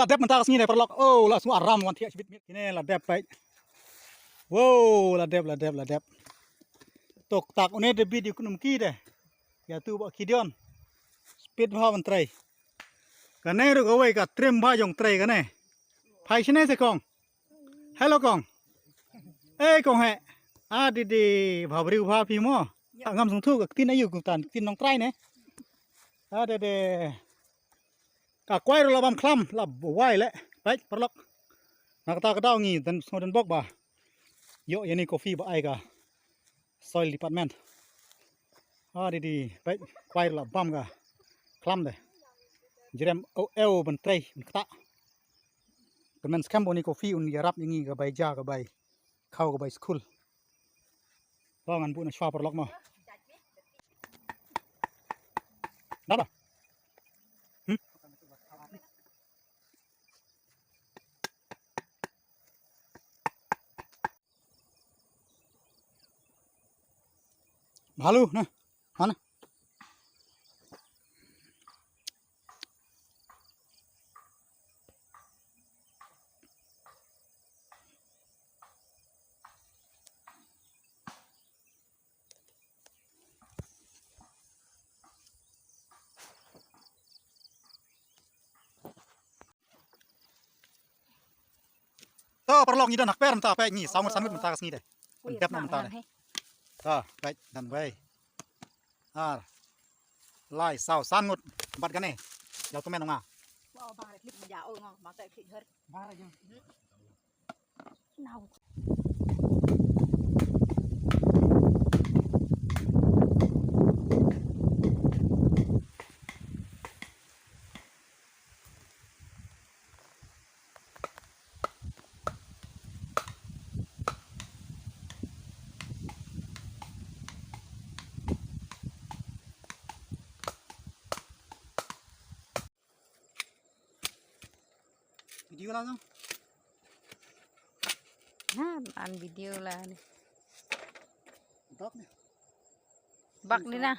เด็บมันตาสงี้เลยปลอกโอ้ละสงอารามวันเที่ยชีวิตนี่ละเด็บไปว้าวละเด็บตกตักอุเนเดบิดอยู่คุนมกี้เด้อย่าตู้บ่คิดย้อนสปีดพาวันไตรกันแน่รู้เอาไว้กับเตรียมพายองไตรกันแน่พายชนะสิกองฮัลโหลกองเอ้ยกองแฮดีพาบริวพาพี่มั่วงามสงทุกกับที่นายอยู่กุตันที่น้องไตรเนี่ยเด็ดกะควายเราบำคลำลับไหวแล้วไปปลอกนักตากระดาวงี้ดันโซดันบอกบ่าโยยันนี่กาแฟบ่ไอ้กะซอยดิพาร์ตเมนต์ดีไปควายเราบำกะคลำเลยจำเอวบันไตรบันตะกันมันสแคมบอนี่กาแฟอุ่นยารับอย่างงี้กับใบจ้ากับใบข้าวกับใบสกุลลองกันบุญชอบปลอกมั้งได้ปะMalu nah mana tuh perlok ni dah nak per mentah pe ni sama sangut mentah kesini deh dap mentah deh baik dan baik lai sao sangut bat kan nih jauh tuh menong video lah dong an video lah nih bak nih bak nih nah